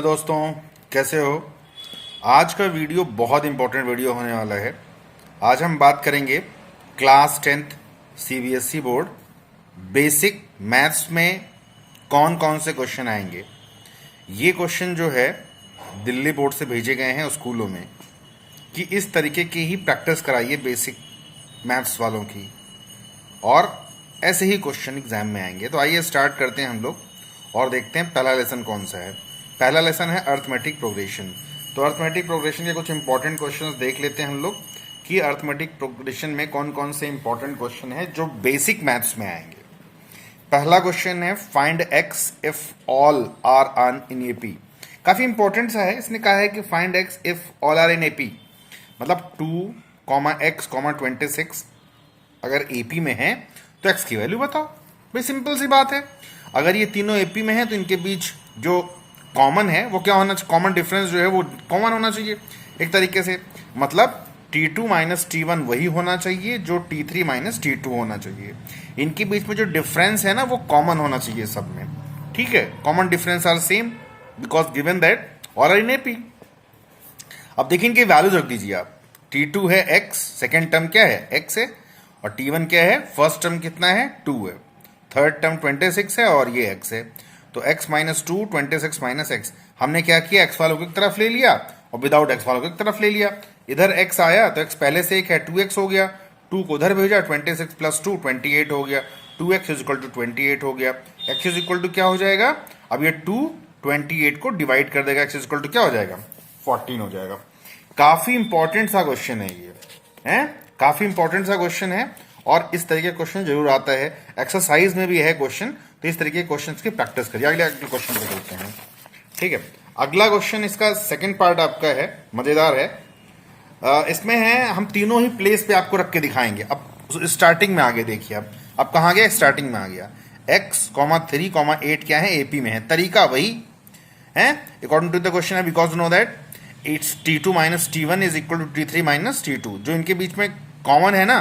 दोस्तों, कैसे हो। आज का वीडियो बहुत इंपॉर्टेंट वीडियो होने वाला है। आज हम बात करेंगे class 10th CBSE board basic maths में कौन कौन से क्वेश्चन आएंगे। ये क्वेश्चन जो है दिल्ली बोर्ड से भेजे गए हैं स्कूलों में कि इस तरीके की ही प्रैक्टिस कराइए बेसिक मैथ्स वालों की, और ऐसे ही क्वेश्चन एग्जाम में आएंगे। तो आइए स्टार्ट करते हैं हम लोग और देखते हैं पहला लेसन कौन सा है। पहला लेसन है अर्थमेटिक प्रोग्रेशन। तो अर्थमेटिक प्रोग्रेशन के कुछ इंपॉर्टेंट क्वेश्चंस देख लेते हैं हम लोग कि अर्थमेटिक प्रोग्रेशन में कौन कौन से इंपॉर्टेंट क्वेश्चन है जो बेसिक मैथ्स में आएंगे। पहला क्वेश्चन है find x if all are on in AP. काफी इंपॉर्टेंट सा है। इसने कहा है कि find x if all are in AP, मतलब 2, x, 26 अगर एपी में है तो एक्स की वैल्यू बताओ। भाई सिंपल सी बात है। अगर ये तीनों एपी में है तो इनके बीच जो कॉमन है वो क्या होना चाहिए, कॉमन डिफरेंस जो है वो कॉमन होना चाहिए एक तरीके से। मतलब T2 माइनस T1 वही होना चाहिए जो T3 माइनस T2 होना चाहिए। इनके बीच में जो डिफरेंस है ना वो कॉमन होना चाहिए सब में। ठीक है, common difference are same because given that all are in AP. अब देखिए इनके वैल्यूज रख दीजिए आप। T2 है x, सेकेंड टर्म क्या है x है, और T1 क्या है, फर्स्ट टर्म कितना है 2 है, थर्ड टर्म 26 है और ये x है। तो x माइनस 2, 26 माइनस एक्स। हमने क्या किया, x वालों की तरफ ले लिया और विदाउट x वालों की तरफ ले लिया। इधर x आया तो x पहले से एक है, 2x हो गया, 2 को उधर भेजा, 26 प्लस 2 28 हो गया, 2x इज इक्वल टू 28 हो गया। x इज इक्वल टू क्या हो जाएगा, अब ये 2 28 को डिवाइड कर देगा, x इज इक्वल टू क्या हो जाएगा 14 हो जाएगा। काफी इंपॉर्टेंट सा क्वेश्चन है ये, है काफी इंपॉर्टेंट सा क्वेश्चन है और इस तरीके का क्वेश्चन जरूर आता है। एक्सरसाइज में भी है क्वेश्चन, तो इस तरीके के क्वेश्चंस की प्रैक्टिस करिए। अगले क्वेश्चन पे चलते हैं। ठीक है, अगला क्वेश्चन इसका सेकंड पार्ट आपका है, मजेदार है। इसमें है हम तीनों ही प्लेस पे आपको रख के दिखाएंगे। अब स्टार्टिंग में आगे देखिए, अब कहाँ गया, स्टार्टिंग में आ गया। x, 3, 8 क्या है, एपी में है। तरीका वही है अकॉर्डिंग टू द क्वेश्चन है, because know that it's T2 minus T1 is equal to T3 minus T2। जो इनके बीच में कॉमन है ना,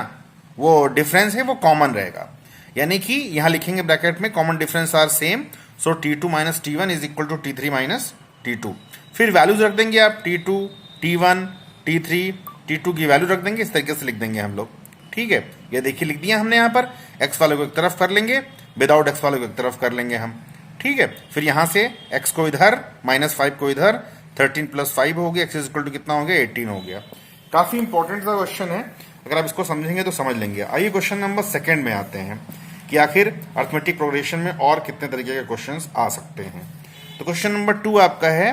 वो डिफरेंस है वो कॉमन रहेगा। यानी कि यहां लिखेंगे ब्रैकेट में common difference are same, so T2 minus T1 is equal to T3 minus T2। फिर वैल्यूज रख देंगे आप, T2, T1, T3, T2 की वैल्यू रख देंगे, इस तरीके से लिख देंगे हम लोग। ठीक है, ये देखिए लिख दिया हमने यहाँ पर। x वालों को एक तरफ कर लेंगे, विदाउट x वालों को एक तरफ कर लेंगे हम। ठीक है, फिर यहां से x को इधर, माइनस 5 को इधर, 13 प्लस 5 हो गया, x इज इक्वल टू कितना हो गया 18 हो गया। काफी इंपॉर्टेंट सा क्वेश्चन है, अगर आप इसको समझेंगे तो समझ लेंगे। आइए क्वेश्चन नंबर सेकंड में आते हैं कि आखिर अर्थमेटिक प्रोग्रेशन में और कितने तरीके के क्वेश्चंस आ सकते हैं। तो क्वेश्चन नंबर 2 आपका है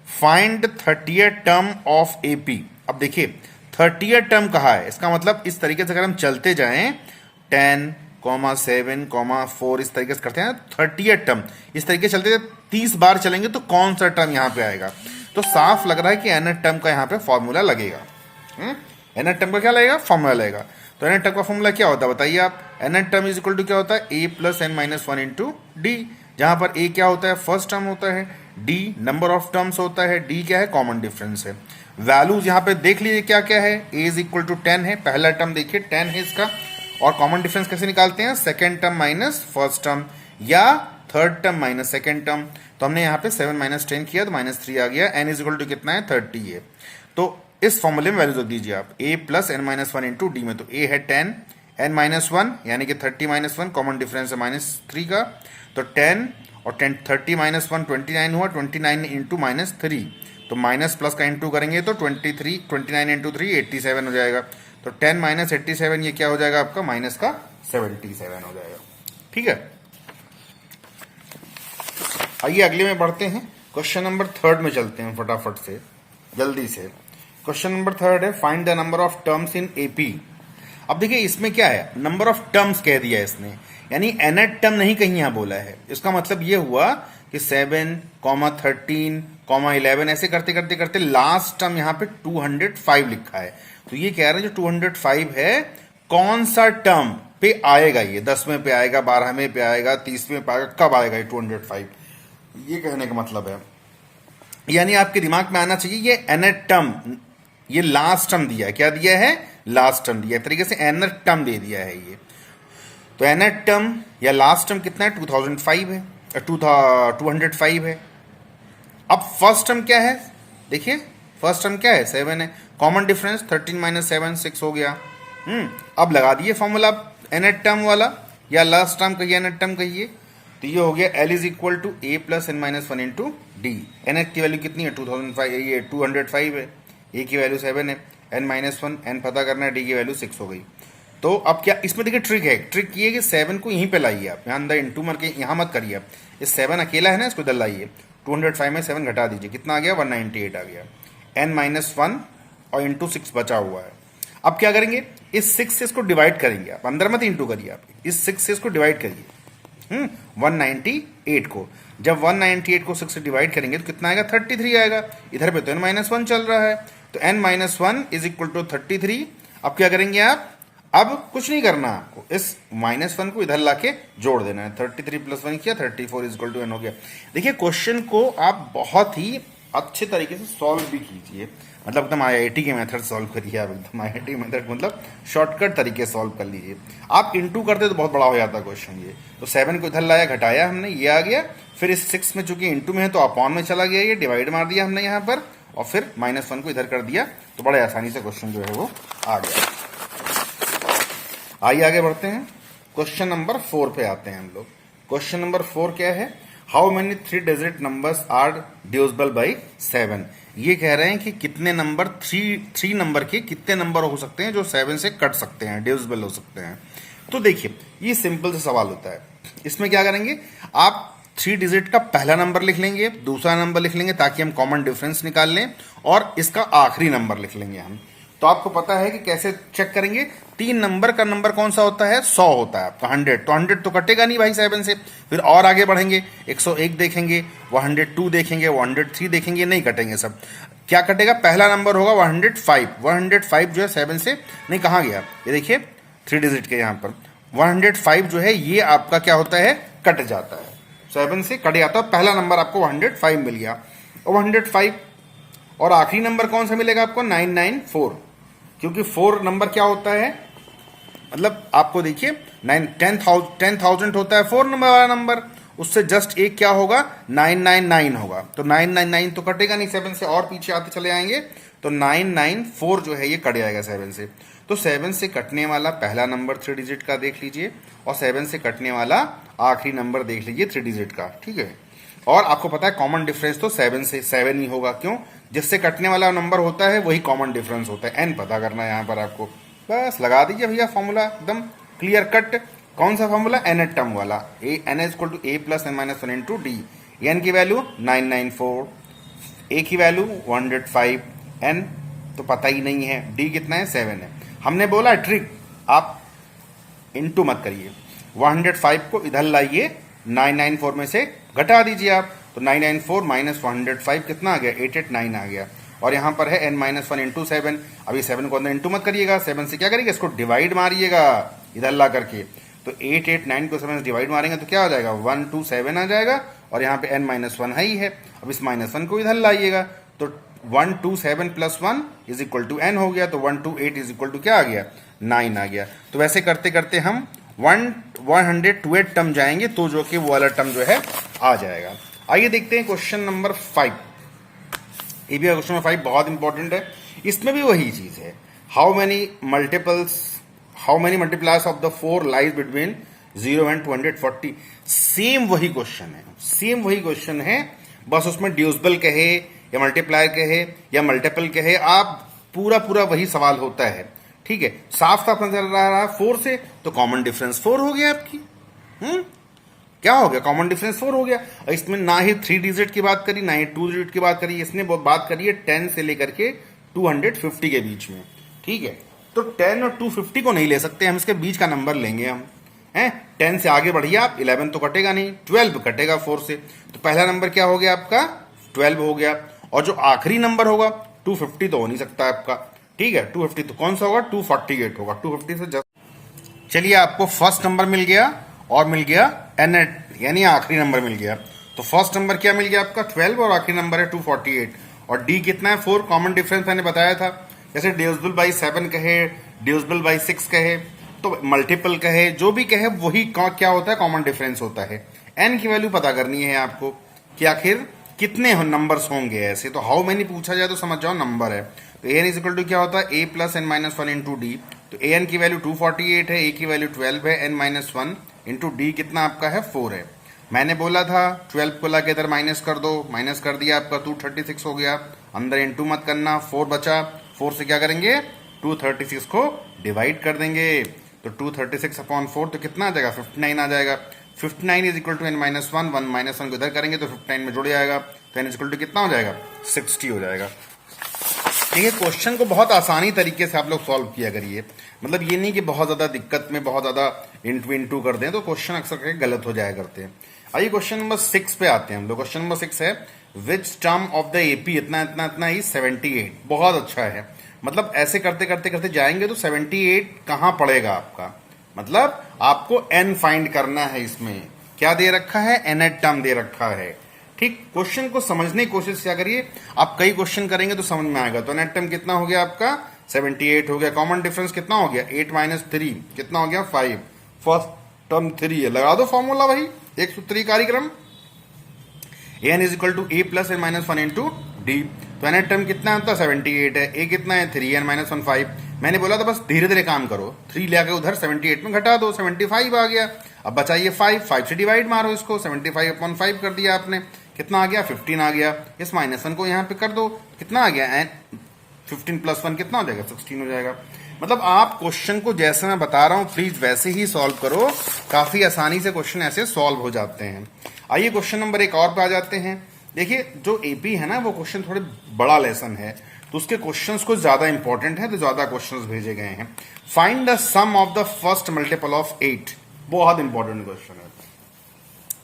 find 30th term of AP. अब देखिए 30th टर्म कहा है, इसका मतलब इस तरीके से अगर हम चलते जाएं 10, 7, 4 इस तरीके से करते हैं 30th टर्म, इस तरीके से चलते 30 बार चलेंगे तो कौन सा टर्म यहां पे आएगा। तो साफ लग रहा है कि nth टर्म का यहां पे फॉर्मूला लगेगा। nth टर्म का क्या लगेगा, फॉर्मूला लगेगा। तो nth टर्म का फॉर्मूला क्या होता है बताइए आप। nth term is equal to क्या होता है, a plus n minus 1 into d, जहां पर a क्या होता है, फर्स्ट टर्म होता है, d नंबर ऑफ टर्म्स होता है, d क्या है, कॉमन डिफरेंस है। वैल्यूज यहां पे देख लीजिए क्या क्या है, a इज इक्वल टू 10 है, पहला टर्म देखिए 10 है इसका, और कॉमन डिफरेंस कैसे निकालते हैं, second term minus first term या third term minus second term. तो हमने यहाँ पे 7 माइनस 10 किया तो -3 आ गया। n इज इक्वल टू कितना है 30 है। तो इस फॉर्मूले में वैल्यूज रख दीजिए आप, a plus n minus 1 into D में। तो a है 10, n माइनस 1 यानी कि 30 माइनस 1, कॉमन डिफरेंस है -3 का, तो 10 और 10 30 माइनस 1 29 हुआ, 29 इंटू -3, तो माइनस प्लस का इंटू करेंगे तो 29 इंटू 3 87 हो जाएगा। तो 10 माइनस 87 ये क्या हो जाएगा आपका, माइनस का 77 हो जाएगा। ठीक है, आइए अगले में बढ़ते हैं। क्वेश्चन नंबर 3 में चलते हैं फटाफट से, जल्दी से। क्वेश्चन नंबर 3 है find the number of terms in AP. अब देखिए इसमें क्या है, नंबर ऑफ टर्म्स कह दिया है इसने, यानी nth टर्म नहीं कहीं यहां बोला है। इसका मतलब ये हुआ कि 7, 13, 11 ऐसे करते करते करते लास्ट टर्म यहां पे 205 लिखा है। तो ये कह रहे हैं जो 205 है कौन सा टर्म पे आएगा, ये 10वें पे आएगा, 12वें पे आएगा, 30वें पे आएगा, कब आएगा ये 205, ये कहने का मतलब है। यानी आपके दिमाग में आना चाहिए ये nth टर्म, ये लास्ट टर्म दिया है, क्या दिया है, लास्ट टर्म दिया है, तरीके से nth टर्म दे दिया है ये। तो nth टर्म या लास्ट टर्म कितना है, 2005 है, 205 है। अब फर्स्ट टर्म क्या है, देखिए फर्स्ट टर्म क्या है, 7 है, कॉमन डिफरेंस 13 माइनस 7 6 हो गया। अब लगा दिए फॉर्मूला nth टर्म वाला, या लास्ट टर्म कहिए nth टर्म कहिए, तो ये हो गया L is equal to a plus n minus 1 into d. nth की वैल्यू कितनी है 2005, ये 205 है, a की वैल्यू 7 है, n माइनस 1 n पता करना है, d की वैल्यू 6 हो गई। तो अब क्या इसमें देखिए ट्रिक है, ट्रिक ये है कि 7 को यहीं पे लाइए आप, यहाँ अंदर इंटू मार के यहाँ मत करिए आप, ये 7 अकेला है ना, इसको इधर लाइए, 205 में 7 घटा दीजिए, कितना आ गया 198 आ गया, n माइनस 1 और इंटू 6 बचा हुआ है। अब क्या करेंगे, इस 6 से इसको डिवाइड करेंगे आप, अंदर मत इंटू करिए आप, इस 6 से इसको डिवाइड करिए 198 को। जब 198 को 6 से डिवाइड करेंगे तो कितना आएगा 33 आएगा, इधर पे तो n माइनस 1 चल रहा है, तो n minus 1 is equal to 33। अब क्या करेंगे आप, अब कुछ नहीं करना आपको, इस माइनस 1 को इधर लाके जोड़ देना है, 33 प्लस 1 किया 34 इज इक्वल टू n हो गया। देखिए क्वेश्चन को आप बहुत ही अच्छे तरीके से सॉल्व भी कीजिए, मतलब एकदम IIT के मेथड सॉल्व करिए आप, एकदम IIT मेथड मतलब शॉर्टकट तरीके सॉल्व कर लीजिए। आप इंटू करते तो बहुत बड़ा हो जाता क्वेश्चन ये, तो 7 को इधर लाया, घटाया हमने, ये आ गया, फिर इस 6 में चूंकि इंटू में है तो अपॉन में चला गया, ये डिवाइड मार दिया हमने यहाँ पर, और फिर माइनस 1 को इधर कर दिया, तो बड़े आसानी से क्वेश्चन जो है वो आ गया। आइए आगे बढ़ते हैं, क्वेश्चन नंबर 4 पे आते हैं हम लोग। क्वेश्चन नंबर 4 क्या है, how many 3 digit numbers are divisible by 7। ये कह रहे हैं कि कितने नंबर, थ्री नंबर के कितने नंबर हो सकते हैं जो 7 से कट सकते हैं, डिविजिबल हो सकते हैं। तो देखिए ये सिंपल सा सवाल होता है, इसमें क्या करेंगे आप 3 डिजिट का पहला नंबर लिख लेंगे, दूसरा नंबर लिख लेंगे ताकि हम कॉमन डिफरेंस निकाल लें, और इसका आखिरी नंबर लिख लेंगे हम। तो आपको पता है कि कैसे चेक करेंगे, 3 नंबर का नंबर कौन सा होता है, 100 होता है आपका, 100, तो 100 तो कटेगा नहीं भाई 7 से, फिर और आगे बढ़ेंगे, 101 देखेंगे, 102 देखेंगे, 103 देखेंगे, नहीं कटेंगे सब। क्या कटेगा, पहला नंबर होगा 105, 105 जो है 7 से नहीं, कहाँ गया, ये देखिए 3 डिजिट के यहाँ पर 105 जो है ये आपका क्या होता है, कट जाता है, 7 से कट जाता है, पहला नंबर आपको 105 मिल गया, और 105 और आखिरी नंबर कौन सा मिलेगा आपको 994, क्योंकि 4 नंबर क्या होता है, मतलब आपको देखिए 10,000 होता है 4 नंबर वाला नंबर, उससे जस्ट एक क्या होगा 999 होगा, तो 999 तो कटेगा नहीं 7 से, और पीछे आते चले जाएंगे, तो 994 जो है ये कट जाएगा 7 से। तो 7 से कटने वाला पहला नंबर 3 डिजिट का देख लीजिए, और 7 से कटने वाला आखिरी नंबर देख लीजिए 3 डिजिट का, ठीक है। और आपको पता है कॉमन डिफरेंस तो 7 से 7 ही होगा, क्यों, जिससे कटने वाला नंबर होता है वही कॉमन डिफरेंस होता है, n पता करना है यहाँ पर आपको, बस लगा दीजिए भैया फॉर्मूला एकदम क्लियर कट। कौन सा फॉर्मूला, nth टर्म वाला, n is equal to a plus n minus 1 into d, n की वैल्यू 994, a की वैल्यू 105, n तो पता ही नहीं है, d कितना है 7 है। हमने बोला ट्रिक, आप इंटू मत करिए, 105 को इधर लाइए, 994 में से घटा दीजिए आप, तो 994 माइनस 105 कितना आ गया 889 आ गया, और यहाँ पर है n माइनस 1 इंटू 7। अभी 7 को अंदर इंटू मत करिएगा, 7 से क्या करिएगा, इसको डिवाइड मारिएगा इधर ला करके, तो 889 को 7 से डिवाइड मारेंगे तो क्या हो जाएगा 127 आ जाएगा, और यहाँ पे n माइनस 1 है ही है, अब इस माइनस 1 को इधर लाइएगा, तो 127 plus 1 is equal to n हो गया, तो 128 इज इक्वल टू क्या आ गया 9 आ गया। तो वैसे करते करते हम 128 टर्म जाएंगे, तो जो कि वो वाला टर्म जो है आ जाएगा। आइए देखते हैं क्वेश्चन नंबर 5। ये भी क्वेश्चन नंबर 5 बहुत इंपॉर्टेंट है, इसमें भी वही चीज है, how many multipliers of the 4 lies between 0 and 240। Same वही क्वेश्चन है, सेम वही क्वेश्चन है, बस उसमें डिविजिबल कहे या मल्टीप्लायर कहे या मल्टीपल कहे, आप पूरा वही सवाल होता है, ठीक है। साफ साफ नजर आ रहा है 4 से, तो कॉमन डिफरेंस 4 हो गया आपकी, क्या हो गया, कॉमन डिफरेंस 4 हो गया। और इसमें ना ही 3 डिजिट की बात करी, ना ही 2 डिजिट की बात करी, इसने बात करी है 10 से लेकर के 250 के बीच में, ठीक है। तो 10 और 250 को नहीं ले सकते हम, इसके बीच का नंबर लेंगे हम, हैं 10 से आगे बढ़िए आप, 11 तो कटेगा नहीं, 12 कटेगा 4 से, तो पहला नंबर क्या हो गया आपका 12 हो गया, और जो आखिरी नंबर होगा 250 तो हो नहीं सकता आपका, ठीक है। 250 तो कौन सा होगा 248 होगा, 250 से जस्ट, चलिए आपको फर्स्ट नंबर मिल गया और मिल गया nth यानी आखिरी नंबर मिल गया। तो फर्स्ट नंबर क्या मिल गया आपका 12 और आखिरी नंबर है 248, और d कितना है 4, कॉमन डिफरेंस मैंने बताया था, जैसे डिविजिबल बाई 7 कहे, डिविजिबल बाई 6 कहे, तो मल्टीपल कहे, जो भी कहे वही क्या होता है कॉमन डिफरेंस होता है। n की वैल्यू पता करनी है आपको कि आखिर कितने नंबर्स होंगे ऐसे, तो हाउ मेनी पूछा जाए तो समझ जाओ नंबर है। तो a n is equal to क्या होता है, a plus n minus one into d. तो ए एन की वैल्यू 248 है, ए की वैल्यू 12 है, n minus one into d कितना आपका है 4 है। मैंने बोला था 12 को लाके इधर माइनस कर दो, माइनस कर दिया आपका 236 हो गया, अंदर इंटू मत करना, 4 बचा, 4 से क्या करेंगे 236 को डिवाइड कर देंगे। तो 236 अपॉन 4 तो कितना आ जाएगा 59 आ जाएगा। 59 is equal to n minus one, one minus one को इधर करेंगे तो 59 में जुड़ जाएगा, तो एन इज इक्वल टू कितना हो जाएगा 60 हो जाएगा। देखिए क्वेश्चन को बहुत आसानी तरीके से आप लोग सॉल्व किया करिए, मतलब ये नहीं कि बहुत ज्यादा दिक्कत में बहुत ज्यादा इंटू कर दें तो क्वेश्चन अक्सर गलत हो जाया करते हैं। आइए क्वेश्चन नंबर 6 पे आते हैं हम लोग। क्वेश्चन नंबर 6 है which term of the AP इतना इतना इतना ही 78। बहुत अच्छा है, मतलब ऐसे करते करते करते जाएंगे तो 78 कहां पड़ेगा आपका, मतलब आपको एन फाइंड करना है। इसमें क्या दे रखा है, एनएट टर्म दे रखा है। ठीक, क्वेश्चन को समझने की कोशिश क्या करिए, आप कई क्वेश्चन करेंगे तो समझ में आएगा। तो एनएट टर्म कितना हो गया आपका 78 हो गया। कॉमन डिफरेंस कितना हो गया 8 माइनस 3 कितना हो गया 5। फर्स्ट टर्म 3 है, लगा दो फॉर्मूला भाई, एक सूत्री कार्यक्रम। N is equal to a plus n minus one into d. तो एनएट टर्म कितना होता है 78 है, ए कितना है 3 एन माइनस वन 5। मैंने बोला था बस धीरे धीरे काम करो, 3 ले आके उधर 78 में घटा दो, 75 आ गया। अब बचाइए 5 से डिवाइड मारो इसको, 75 अपॉन 5 कर दिया आपने, कितना आ गया 15 आ गया। इस माइनस वन को यहाँ पे कर दो, कितना आ गया एन 15 प्लस 1 कितना हो जाएगा 16 हो जाएगा। मतलब आप क्वेश्चन को जैसे मैं बता रहा हूं प्लीज वैसे ही सॉल्व करो, काफी आसानी से क्वेश्चन ऐसे सॉल्व हो जाते हैं। आइए क्वेश्चन नंबर 1 और पे आ जाते हैं। देखिए जो एपी है ना वो क्वेश्चन थोड़े बड़ा लेसन है, तो उसके क्वेश्चंस को ज्यादा इंपॉर्टेंट है, तो ज्यादा क्वेश्चंस भेजे गए हैं। Find the sum of the first multiple of 8। बहुत इंपॉर्टेंट क्वेश्चन है,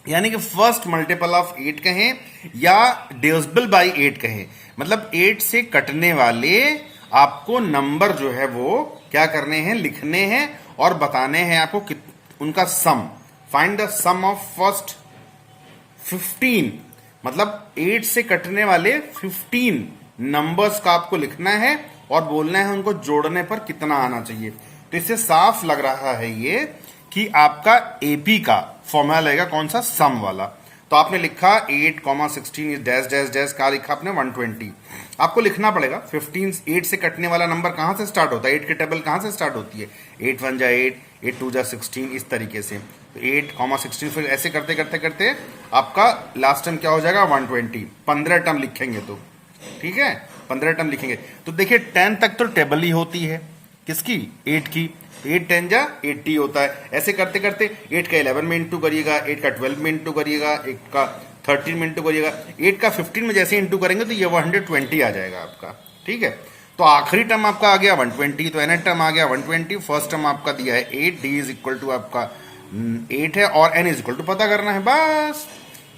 यानी कि फर्स्ट मल्टीपल ऑफ 8 कहें या डिविजिबल बाय 8 कहें, मतलब 8 से कटने वाले आपको नंबर जो है वो क्या करने हैं, लिखने हैं और बताने हैं आपको उनका sum. Find the sum of first 15, मतलब 8 से कटने वाले 15 नंबर्स का आपको लिखना है और बोलना है उनको जोड़ने पर कितना आना चाहिए। तो इससे साफ लग रहा है ये कि आपका एपी का फॉर्मूला लगेगा कौन सा, सम वाला। तो आपने लिखा 8,16 डैश डैश डैश का लिखा आपने 120। आपको लिखना पड़ेगा 15 8 से कटने वाला नंबर कहां से स्टार्ट होता है, 8 की टेबल कहां से स्टार्ट होती है, 8 1 जा 8, 8 2 जा 16, इस तरीके से। तो 8,16 फिर ऐसे करते करते करते आपका लास्ट टर्म क्या हो जाएगा 120। 15 टर्म लिखेंगे तो ठीक है, 15 टर्म लिखेंगे तो देखिए 10 तक तो टेबल ही होती है किसकी, 8 की। 8 10 जा 80 होता है। ऐसे करते करते 8 का 11 में इंटू करिएगा, 8 का 12 में इंटू करिएगा, 8 का 13 में इंटू करिएगा, 8 का 15 में जैसे इंटू करेंगे तो ये 120 आ जाएगा आपका। ठीक है, तो आखिरी टर्म आपका आ गया 120, तो एनएट टर्म आ गया 120। फर्स्ट टर्म आपका दिया है 8, डी इज इक्वल टू आपका 8 है और एन इज इक्वल टू पता करना है। बस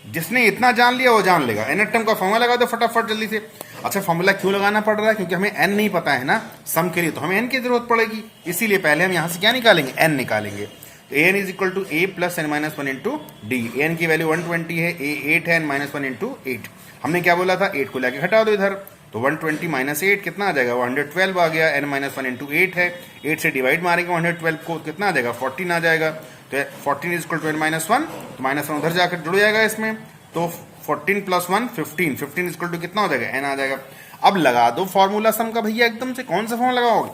जिसने इतना जान लिया वो जान लेगा। एनएट टर्म का फॉर्मूला लगा दो फटाफट जल्दी से। अच्छा फॉर्मूला क्यों लगाना पड़ रहा है, क्योंकि हमें एन नहीं पता है ना सम के लिए, तो हमें एन की जरूरत पड़ेगी, इसीलिए पहले हम यहां से क्या निकालेंगे, एन निकालेंगे। तो n is equal to a plus n minus one into d. N की वैल्यू 120 है, ए 8 है, एन माइनस वन इंटू 8। हमने क्या बोला था 8 को लेके घटा दो इधर, तो 120 माइनस 8 कितना आ जाएगा 112 आ गया। एन माइनस वन इंटू 8 है, 8 से डिवाइड मारेंगे 112 को, कितना आ जाएगा 14 आ जाएगा। तो 14 is equal to n minus one, तो माइनस वन उधर जाकर जुड़ जाएगा इसमें, तो 14 प्लस 1 15, 15 इज इक्वल टू कितना हो जाएगा एन आ जाएगा। अब लगा दो फॉर्मूला सम का भैया एकदम से, कौन सा फॉर्मूला लगाओगे,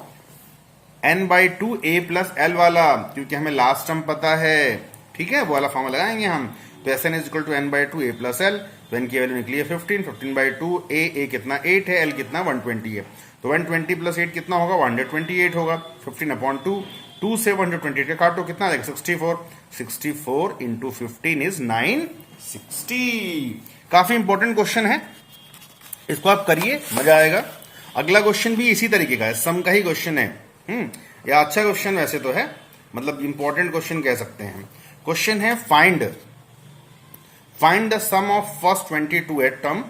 n/2 a प्लस एल वाला, क्योंकि हमें लास्ट टर्म पता है। ठीक है, वो वाला फॉर्मूला लगाएंगे हम। तो s n is equal to n/2 a plus l, तो एन की वैल्यू निकली है 15, 15/2 a कितना 8 है, एल कितना 120 है। तो 120 प्लस 8 कितना होगा 128 होगा। 15 अपॉन 2, 2 से 128 का काटो कितना आ जाएगा 64, 64 इंटू 15 इज 960। काफी इंपॉर्टेंट क्वेश्चन है, इसको आप करिए मजा आएगा। अगला क्वेश्चन भी इसी तरीके का है, सम का ही क्वेश्चन है। या अच्छा क्वेश्चन वैसे तो है, मतलब इंपॉर्टेंट क्वेश्चन कह सकते हैं। क्वेश्चन है find the sum of first 22 eight term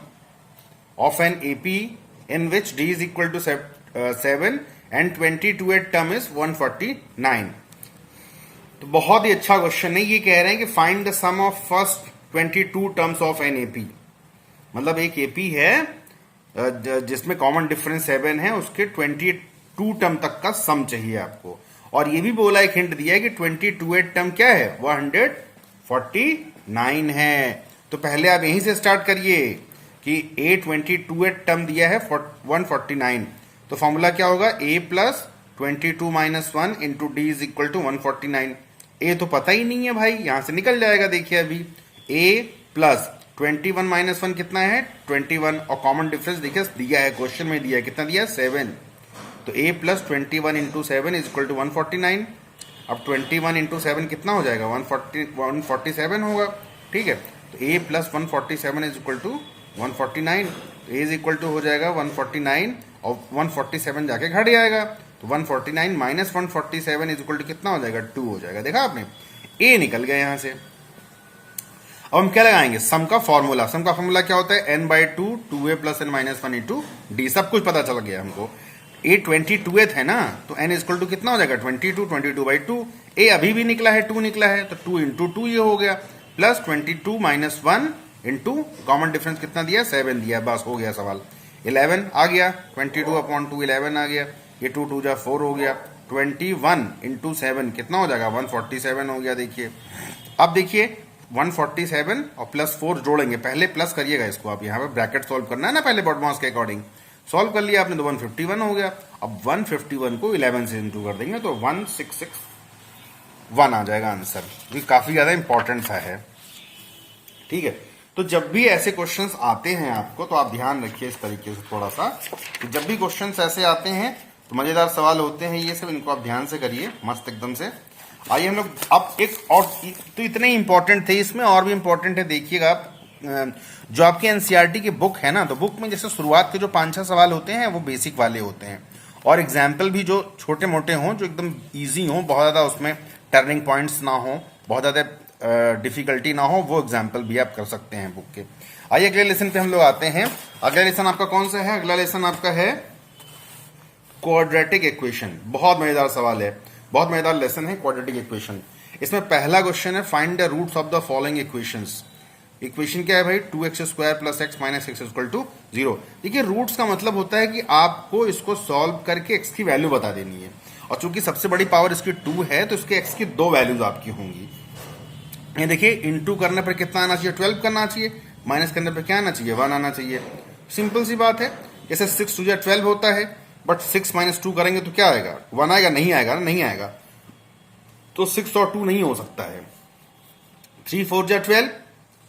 of an AP in which d is equal to 7 and 22 eight term is 149। तो बहुत ही अच्छा क्वेश्चन है। ये कह रहे हैं कि find the sum of first 22 terms of an AP, मतलब एक एपी है जिसमें कॉमन डिफरेंस 7 है, उसके 22 टर्म तक का सम चाहिए आपको। और ये भी बोला, एक हिंट दिया है कि 22 टर्म क्या है 149 है। तो पहले आप यहीं से स्टार्ट करिए, कि A22 टर्म दिया है 149, तो फॉर्मूला क्या होगा A plus 22 minus 1 into d is equal to 149। A तो पता ही नहीं है भाई, यहां से निकल जाएगा। देखिए अभी A प्लस 21 माइनस 1 कितना है 21, और कॉमन डिफरेंस देखिए दिया है, क्वेश्चन में दिया है, कितना दिया है 7, तो A plus 21 into 7 is equal to 149। अब 21 इंटू 7 कितना हो जाएगा 147 होगा, ठीक है। तो A plus 147 is equal to 149, तो A इज इक्वल टू हो जाएगा 149 और 147 जाके घट जाएगा, तो 149 माइनस 147 इज इक्वल टू कितना हो जाएगा 2 हो जाएगा। देखा आपने, A निकल गया यहां से। अब हम क्या लगाएंगे, सम का फॉर्मूला। सम का फॉर्मूला क्या होता है n/2 2a plus n minus 1 into D, सब कुछ पता चल गया हमको। A 22th है ना, तो n इक्वल टू कितना हो जाएगा 22/2। A अभी भी निकला है 2 निकला है, तो 2 इंटू 2 ये हो गया, plus 22 minus 1 into common difference कितना दिया 7 दिया, बस हो गया सवाल। 11 आ गया, 22/2 11 आ गया, ये 2 2 जा 4 हो गया, 21 इंटू 7 कितना हो जाएगा 147 हो गया। देखिए अब देखिए 147 और प्लस 4 जोड़ेंगे, पहले प्लस करिएगा इसको, आप यहाँ पे ब्रैकेट सॉल्व करना है ना पहले बॉडमास के अकॉर्डिंग। सॉल्व कर लिया आपने तो 151 हो गया। अब 151 को 11 से इंटू कर देंगे तो 1661 आ जाएगा आंसर। ये काफी ज्यादा इंपॉर्टेंट सा है, ठीक है। तो जब भी ऐसे क्वेश्चंस आते हैं आपको, तो आप ध्यान रखिए इस तरीके से थोड़ा सा, कि जब भी क्वेश्चंस ऐसे आते हैं तो मजेदार सवाल होते हैं ये सब, इनको आप ध्यान से करिए मस्त एकदम से। आइए हम लोग अब एक और, तो इतने इंपॉर्टेंट थे, इसमें और भी इंपॉर्टेंट है, देखिएगा आप। जो आपकी एनसीईआरटी की बुक है ना, तो बुक में जैसे शुरुआत के जो 5-6 सवाल होते हैं वो बेसिक वाले होते हैं, और एग्जाम्पल भी जो छोटे मोटे हों, जो एकदम ईजी हों, बहुत ज़्यादा उसमें टर्निंग पॉइंट्स ना हो, बहुत ज़्यादा डिफिकल्टी ना हो, वो एग्जाम्पल भी आप कर सकते हैं बुक के। आइए अगले लेसन पे हम लोग आते हैं। अगला लेसन आपका कौन सा है, अगला लेसन आपका है क्वाड्रेटिक इक्वेशन। बहुत मजेदार सवाल है, बहुत मजेदार लेसन है क्वाड्रेटिक इक्वेशन। इसमें पहला क्वेश्चन है find the roots of the following equations. Equation क्या है भाई, 2x² plus x minus x equal to 0। देखिए रूट्स का मतलब होता है कि आपको इसको सॉल्व करके x की वैल्यू बता देनी है, और चूंकि सबसे बड़ी पावर इसकी 2 है, तो इसके x की 2 वैल्यूज आपकी होंगी। ये देखिए इंटू करने पर कितना आना चाहिए 12 करना चाहिए, माइनस करने पर क्या आना चाहिए 1 आना चाहिए। सिंपल सी बात है, जैसे 6 2 12 होता है, बट 6 माइनस 2 करेंगे तो क्या आएगा 1 आएगा, नहीं आएगा ना, नहीं आएगा, तो 6 और 2 नहीं हो सकता है। 3 4 12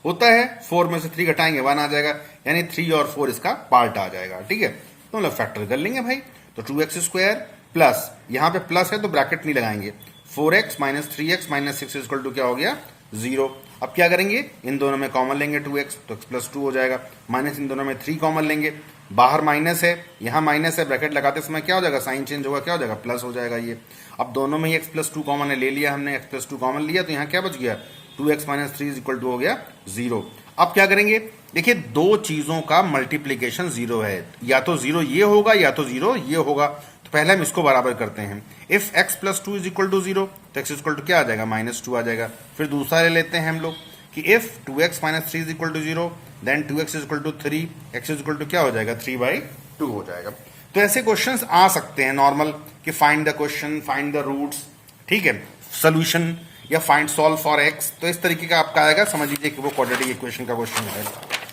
होता है, 4 में से 3 घटाएंगे 1 आ जाएगा, यानी 3 और 4 इसका पार्ट आ जाएगा, ठीक है। तो हम लोग फैक्टर कर लेंगे भाई, तो 2x² प्लस, यहाँ पे प्लस है तो ब्रैकेट नहीं लगाएंगे, 4x minus 3x minus 6 equal to क्या हो गया 0। अब क्या करेंगे, इन दोनों में कॉमन लेंगे 2x, तो x प्लस 2 हो जाएगा, माइनस इन दोनों में 3 कॉमन लेंगे, बाहर माइनस है यहाँ माइनस है, ब्रैकेट लगाते समय क्या हो जाएगा साइन चेंज होगा, क्या हो जाएगा प्लस हो जाएगा ये। अब दोनों में ही x प्लस 2 कॉमन है, ले लिया हमने, x प्लस 2 कॉमन लिया, तो यहाँ क्या बच गया 2x माइनस 3 इक्वल टू हो गया 0। अब क्या करेंगे, देखिए दो चीजों का मल्टीप्लीकेशन 0 है, या तो 0 ये होगा या तो 0 ये होगा, तो पहले हम इसको बराबर करते हैं। If x plus 2 is equal to 0, तो x इक्वल टू क्या आ जाएगा -2 आ जाएगा। फिर दूसरा ले लेते हैं हम लोग कि if 2x minus 3 is equal to 0, then 2x is equal to 3, x is equal to क्या हो जाएगा 3/2 हो जाएगा। तो ऐसे क्वेश्चंस आ सकते हैं नॉर्मल, कि find the question, find the roots, ठीक है, सोल्यूशन या फाइंड सॉल्व फॉर x, तो इस तरीके का आपका आएगा, समझ लीजिए कि वो क्वाड्रेटिक इक्वेशन का क्वेश्चन है,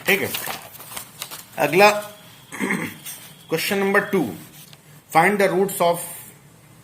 ठीक है। अगला question number 2, find the roots of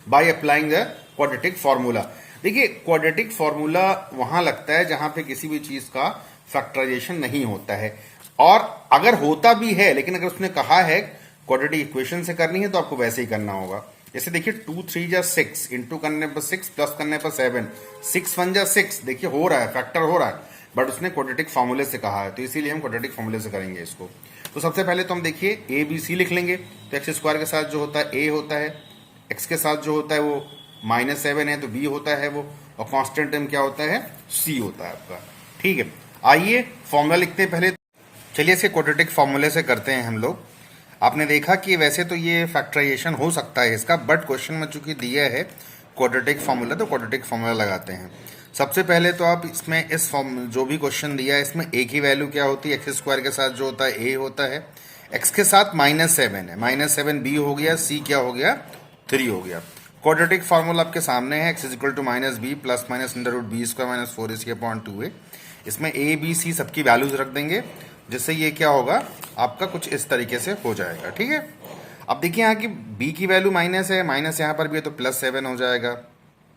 by applying the quadratic formula. देखिए क्वाड्रेटिक फॉर्मूला वहां लगता है जहां पे किसी भी चीज का फैक्टराइजेशन नहीं होता है, और अगर होता भी है, लेकिन अगर उसने कहा है क्वाड्रेटिक इक्वेशन से करनी है तो आपको वैसे ही करना होगा। जैसे देखिए 2 3 जा 6, इंटू करने पर 6, प्लस करने पर 7, 6 1 जा 6, देखिए हो रहा है, फैक्टर हो रहा है, बट उसने क्वाड्रेटिक फॉर्मूले से कहा है, तो इसीलिए हम क्वाड्रेटिक फॉर्मूले से करेंगे इसको। तो सबसे पहले तो हम देखिए ए बी सी लिख लेंगे, तो एक्स स्क्वायर के साथ जो होता है ए होता है, एक्स के साथ जो होता है वो -7 है तो बी होता है वो, और कांस्टेंट टर्म क्या होता है सी होता है आपका, ठीक है। आइए फॉर्मूला लिखते हैं पहले, चलिए इसके क्वाड्रेटिक फॉर्मूले से करते हैं हम लोग। आपने देखा कि वैसे तो ये फैक्टराइजेशन हो सकता है इसका, बट क्वेश्चन में चूंकि दिया है क्वाड्रेटिक फॉर्मूला, तो क्वाड्रेटिक फॉर्मूला लगाते हैं। सबसे पहले तो आप इसमें इस फॉर्म जो भी क्वेश्चन दिया है इसमें ए की वैल्यू क्या होती है, एक्स स्क्वायर के साथ जो होता है ए होता है, एक्स के साथ -7 है, -7 बी हो गया, सी क्या हो गया 3 हो गया। क्वाड्रेटिक फॉर्मूला आपके सामने है, x is equal to -b plus minus under root b square minus 4ac/2a। इसमें ए बी सी सबकी वैल्यूज रख देंगे, जिससे ये क्या होगा आपका कुछ इस तरीके से हो जाएगा। ठीक है, अब देखिए यहाँ की b की वैल्यू माइनस है, माइनस यहाँ पर भी है तो +7 हो जाएगा,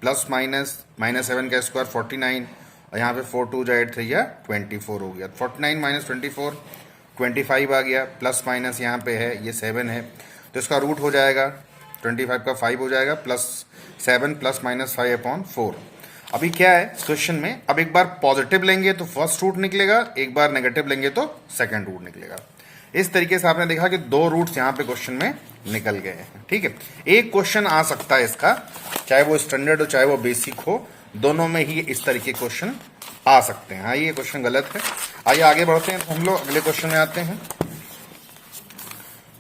प्लस माइनस -7 का स्क्वायर 49, और यहाँ पे 4 2 8 3 या 24 हो गया। 49 माइनस 24 25 आ गया, प्लस माइनस यहाँ पे है ये 7 है तो इसका रूट हो जाएगा 25 का 5 हो जाएगा, +7 प्लस माइनस 5/4। अभी क्या है इस क्वेश्चन में, अब एक बार पॉजिटिव लेंगे तो फर्स्ट रूट निकलेगा, एक बार नेगेटिव लेंगे तो सेकंड रूट निकलेगा। इस तरीके से आपने देखा कि 2 रूट्स यहाँ पे क्वेश्चन में निकल गए हैं। ठीक है, एक क्वेश्चन आ सकता है इसका, चाहे वो स्टैंडर्ड हो चाहे वो बेसिक हो, दोनों में ही इस तरीके क्वेश्चन आ सकते हैं। हाँ, ये क्वेश्चन गलत है। आइए आगे बढ़ते हैं, तो हम लोग अगले क्वेश्चन में आते हैं।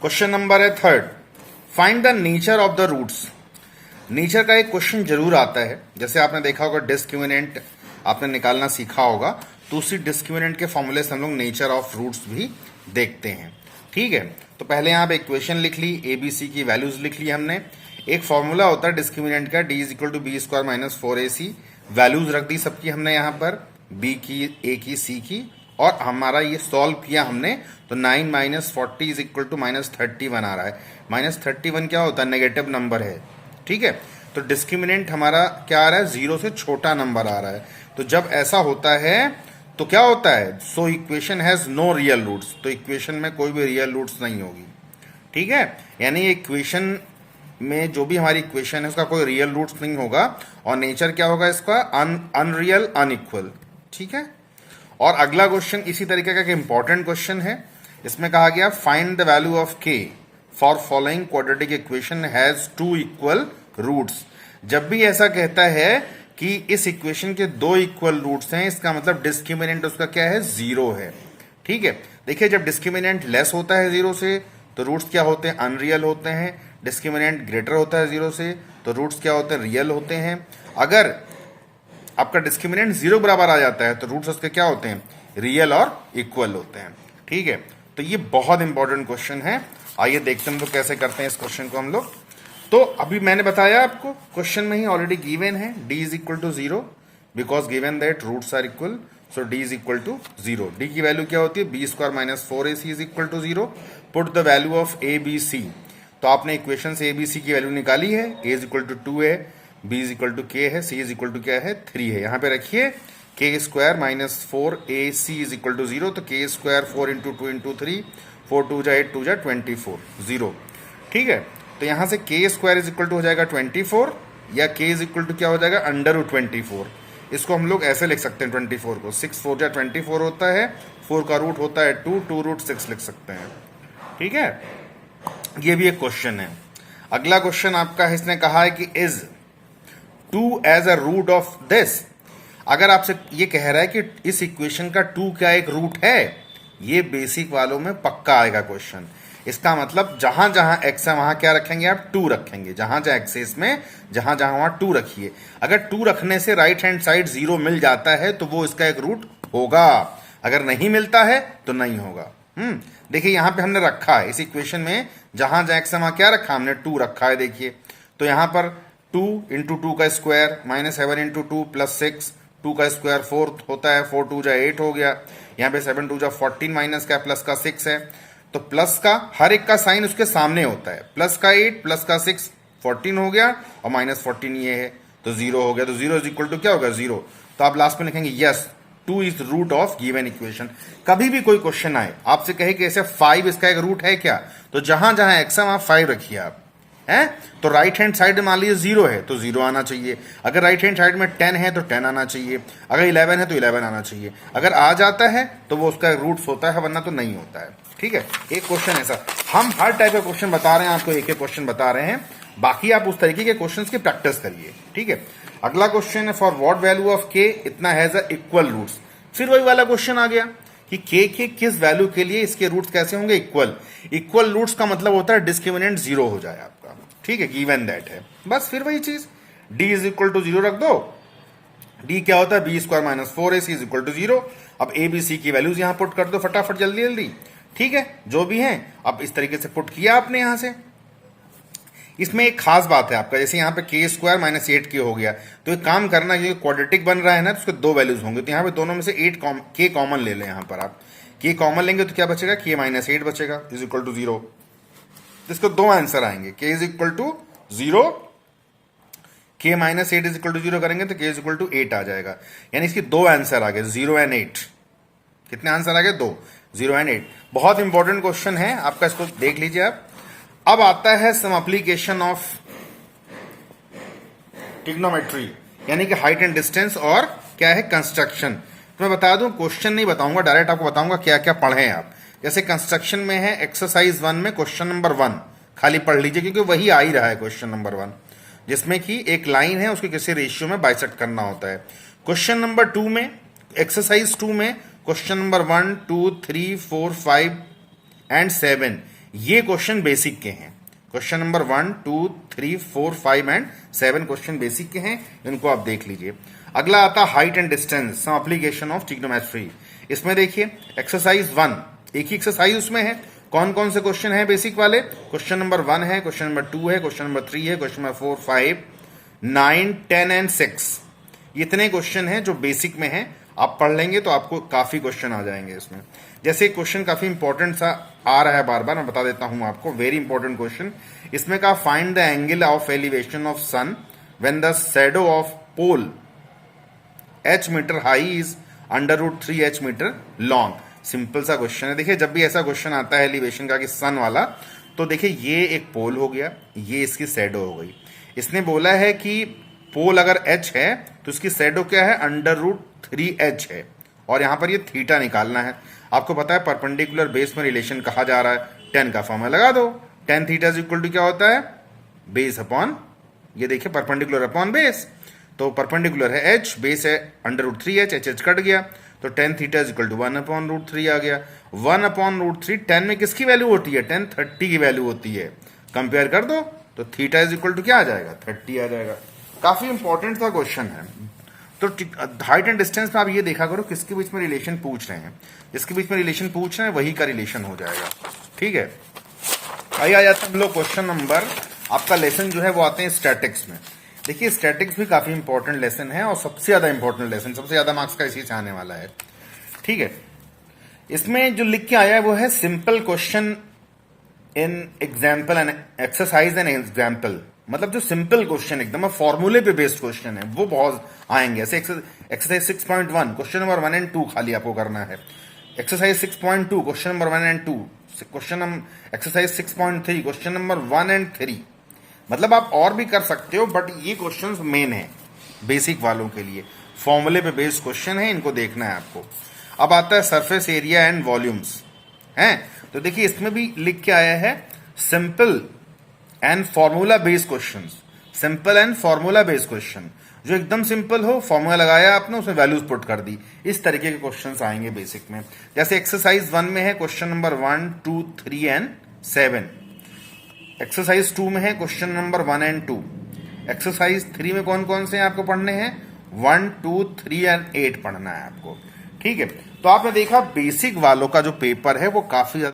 क्वेश्चन नंबर है 3, find the nature of the roots. Nature का एक क्वेश्चन जरूर आता है, जैसे आपने देखा होगा डिस्क्रिमिनेंट आपने निकालना सीखा होगा, तो उसी डिस्क्रिमिनेंट के फॉर्मूले से हम लोग नेचर ऑफ रूट्स भी देखते हैं। ठीक है, तो पहले यहाँ पे इक्वेशन लिख ली, ए बी सी की वैल्यूज लिख ली हमने। एक फॉर्मूला होता है डिस्क्रिमिनेंट का, d is equal to b square minus 4ac, values रख दी सबकी हमने यहाँ पर, बी की, ए की, सी की, और हमारा ये सॉल्व किया हमने तो 9 माइनस 40 इज इक्वल टू -31 आ रहा है। -31 क्या होता है, नेगेटिव नंबर है। ठीक है, तो डिस्क्रिमिनेंट हमारा क्या आ रहा है, 0 से छोटा नंबर आ रहा है। तो जब ऐसा होता है तो क्या होता है, so equation has no real roots, तो इक्वेशन में कोई भी रियल रूट्स नहीं होगी। ठीक है, यानी इक्वेशन में जो भी हमारी इक्वेशन है उसका कोई रियल रूट्स नहीं होगा, और नेचर क्या होगा इसका, अनरियल, अनइक्वल। ठीक है, और अगला क्वेश्चन इसी तरीके का एक इंपॉर्टेंट क्वेश्चन है, इसमें कहा गया find the value of k for following quadratic equation has 2 equal roots. जब भी ऐसा कहता है कि इस इक्वेशन के 2 इक्वल रूट्स हैं, इसका मतलब डिस्क्रिमिनेंट उसका क्या है, 0 है। ठीक है, देखिए जब डिस्क्रिमिनेंट लेस होता है 0 से तो रूट्स क्या होते हैं, अनरियल होते हैं। डिस्क्रिमिनेंट ग्रेटर होता है 0 से तो रूट्स क्या होते हैं, रियल होते हैं। अगर आपका डिस्क्रिमिनेंट 0 बराबर आ जाता है तो रूट्स उसके क्या होते हैं, रियल और इक्वल होते हैं। ठीक है, तो ये बहुत इंपॉर्टेंट क्वेश्चन है। आइए देखते हैं हम लोग कैसे करते हैं इस क्वेश्चन को हम लोग। तो अभी मैंने बताया आपको क्वेश्चन में ही ऑलरेडी गिवन है, d is equal to 0 because given that roots are equal, so d is equal to 0। d की वैल्यू क्या होती है, b square minus 4ac is equal to 0। Put the value of a b c, तो आपने equation से ए b सी की value निकाली है, a इज इक्वल टू 2 है, b is equal to k है, c इज इक्वल टू क्या है, 3 है। यहाँ पे रखिए k square minus 4ac is equal to 0, तो k स्क्वायर 4 इंटू 2 इंटू 3, 4 2 जा 8 2 जा 24, 0। ठीक है, तो यहां से k square is equal to हो जाएगा 24, या k इज इक्वल टू क्या हो जाएगा, √24। इसको हम लोग ऐसे लिख सकते हैं 24 को, 6 4 जा 24 होता है, 4 का रूट होता है 2, 2√6 लिख सकते हैं। ठीक है, ये भी एक क्वेश्चन है। अगला क्वेश्चन आपका है, इसने कहा है कि is 2 as a root of this. अगर आपसे ये कह रहा है कि इस इक्वेशन का 2 क्या एक रूट है, ये बेसिक वालों में पक्का आएगा क्वेश्चन। इसका मतलब जहां जहां x है वहां क्या रखेंगे आप, 2 रखेंगे। जहां जहां x है इसमें, जहां जहां वहां 2 रखिए। अगर 2 रखने से राइट हैंड साइड 0 मिल जाता है तो वो इसका एक रूट होगा, अगर नहीं मिलता है तो नहीं होगा। देखिए यहां पे हमने रखा है इस इक्वेशन में, जहां जहां x है वहां क्या रखा हमने, 2 रखा है। देखिए तो यहां पर 2 इंटू 2 का स्क्वायर माइनस 7 इंटू 2 प्लस 6, 2 का स्क्वायर 4 होता है, 4 2 जा 8 हो गया। यहाँ पे 7 2 जा 14 माइनस का प्लस का 6 है, तो प्लस का हर एक का साइन उसके सामने होता है। प्लस का 8 प्लस का 6 14 हो गया, और माइनस 14 ये है तो 0 हो गया। तो 0 इज इक्वल टू क्या होगा, 0। तो आप लास्ट में लिखेंगे yes 2 is root of given equation. कभी भी कोई क्वेश्चन आए आपसे कहे कि ऐसे 5 इसका एक रूट है क्या, तो जहां जहां x है वहां 5 रखिए आप, है। तो राइट हैंड साइड में मान लीजिए 0 है तो 0 आना चाहिए, अगर राइट हैंड साइड में 10 है तो 10 आना चाहिए, अगर 11 है तो 11 आना चाहिए। अगर आ जाता है तो वो उसका रूट्स होता है, वरना तो नहीं होता है। ठीक है, एक क्वेश्चन ऐसा, हम हर टाइप का क्वेश्चन बता रहे हैं आपको, एक एक क्वेश्चन बता रहे हैं, बाकी आप उस तरीके के क्वेश्चंस की प्रैक्टिस करिए। ठीक है, अगला क्वेश्चन है for what value of k इतना हैज अ इक्वल रूट्स। फिर वही वाला क्वेश्चन आ गया कि k के किस वैल्यू के लिए इसके रूट्स कैसे होंगे, इक्वल। इक्वल रूट्स का मतलब होता है डिस्क्रिमिनेंट 0 हो जाए आपका। ठीक है, गिवन दैट है, बस फिर वही चीज d इज इक्वल टू 0 रख दो। d क्या होता है, b square minus 4ac is equal to 0। अब a b c की वैल्यूज यहां पुट कर दो फटाफट, जल्दी जल्दी। ठीक है, जो भी हैं अब इस तरीके से पुट किया आपने यहां से। इसमें एक खास बात है आपका, जैसे यहाँ पे k स्क्वायर माइनस 8k हो गया, तो एक काम करना, क्योंकि क्वाड्रेटिक बन रहा है ना, तो उसके 2 वैल्यूज होंगे, तो यहाँ पे दोनों में से 8 k कॉमन ले लें। यहाँ पर आप के कॉमन लेंगे तो क्या बचेगा, के माइनस 8 बचेगा इज इक्वल टू 0। इसको दो आंसर आएंगे, के इज इक्वल टू 0, के माइनस 8 इज इक्वल टू 0 करेंगे तो के इज इक्वल टू 8 आ जाएगा। यानी इसकी दो आंसर आ गए, 0 एंड 8। कितने आंसर आ गए, 2, 0 एंड 8। बहुत इंपॉर्टेंट क्वेश्चन है आपका, इसको देख लीजिए आप। अब आता है सम एप्लीकेशन ऑफ ट्रिग्नोमेट्री, यानी कि हाइट एंड डिस्टेंस और क्या है, कंस्ट्रक्शन। तो मैं बता दूं, क्वेश्चन नहीं बताऊंगा, डायरेक्ट आपको बताऊंगा क्या क्या पढ़े आप। जैसे कंस्ट्रक्शन में है एक्सरसाइज 1 में क्वेश्चन नंबर 1 खाली पढ़ लीजिए, क्योंकि वही आ ही रहा है क्वेश्चन नंबर 1, जिसमें कि एक लाइन है, उसके किसी रेशियो में बाइसेक्ट करना होता है। क्वेश्चन नंबर 2 में, एक्सरसाइज 2 में क्वेश्चन नंबर 1, 2, 3, 4, 5 एंड 7 ये क्वेश्चन बेसिक के हैं। Question number 1, 2, 3, 4, 5 and 7 question basic के हैं, इनको आप देख लीजिए। अगला आता है height and distance, some application of trigonometry. इसमें देखिए एक्सरसाइज 1, एक ही एक्सरसाइज उसमें है। कौन कौन से क्वेश्चन है बेसिक वाले, क्वेश्चन नंबर 1 है, क्वेश्चन नंबर 2 है, क्वेश्चन नंबर 3 है, क्वेश्चन नंबर 4, 5, 9, 10 एंड 6। इतने क्वेश्चन हैं जो बेसिक में हैं। आप पढ़ लेंगे तो आपको काफी क्वेश्चन आ जाएंगे इसमें। जैसे क्वेश्चन काफी इंपॉर्टेंट सा आ रहा है, बार बार मैं बता देता हूं आपको, वेरी इंपॉर्टेंट क्वेश्चन। इसमें कहा find the angle of elevation of sun when the shadow of pole h metre high is √3 h metre long. Simple सा क्वेश्चन है। देखिए जब भी ऐसा क्वेश्चन आता है एलिवेशन का कि सन वाला, तो देखिए ये एक पोल हो गया, ये इसकी शैडो हो गई। इसने बोला है कि पोल अगर h है तो इसकी शैडो क्या है, √3h है, और यहां पर ये थीटा निकालना है। आपको पता है परपेंडिकुलर बेस में रिलेशन कहा जा रहा है, tan का फॉर्मूला लगा दो। tan theta is equal to क्या होता है, बेस अपॉन, ये देखिए परपेंडिकुलर अपॉन बेस, तो परपेंडिकुलर है h, बेस है √3h, h कट गया, तो tan theta is equal to 1/√3 आ गया। 1/√3 tan में किसकी वैल्यू होती है, tan 30 की वैल्यू होती है। कंपेयर कर दो तो थीटा इज इक्वल टू क्या आ जाएगा, 30 आ जाएगा। काफी इंपॉर्टेंट सा क्वेश्चन है। तो हाइट एंड डिस्टेंस में आप ये देखा करो किसके बीच में रिलेशन पूछ रहे हैं, जिसके बीच में रिलेशन पूछ रहे हैं वही का रिलेशन हो जाएगा। ठीक है, आइए आ जाते हम लोग क्वेश्चन नंबर, आपका लेसन जो है वो आते हैं स्टैटिक्स में। देखिए स्टैटिक्स भी काफी इंपॉर्टेंट लेसन है और सबसे ज्यादा इंपॉर्टेंट लेसन, सबसे ज्यादा मार्क्स का इसी से आने वाला है। ठीक है, इसमें जो लिख के आया है वो है simple question in example and exercise and example. मतलब जो सिंपल क्वेश्चन एकदम फॉर्मूले पे बेस्ड क्वेश्चन है वो बहुत आएंगे। ऐसे एक्सरसाइज 6.1 क्वेश्चन नंबर 1 एंड 2 खाली आपको करना है। Exercise 6.2 question number 1 and 2, exercise 6.3 question number 1 and 3। मतलब आप और भी कर सकते हो, बट ये क्वेश्चंस मेन है बेसिक वालों के लिए, फॉर्मूले पे बेस्ड क्वेश्चन है, इनको देखना है आपको। अब आता है सरफेस एरिया एंड वॉल्यूम्स हैं, तो देखिए इसमें भी लिख के आया है simple and formula based questions. Simple and formula based question, जो एकदम सिंपल हो, फॉर्मूला लगाया आपने, उसमें वैल्यूज पुट कर दी, इस तरीके के क्वेश्चंस आएंगे बेसिक में। जैसे एक्सरसाइज 1 में है क्वेश्चन नंबर 1, 2, 3 एंड 7। एक्सरसाइज 2 में है क्वेश्चन नंबर 1 एंड 2। एक्सरसाइज 3 में कौन कौन से आपको पढ़ने हैं, 1, 2, 3 एंड 8 पढ़ना है आपको। ठीक है, तो आपने देखा बेसिक वालों का जो पेपर है वो काफी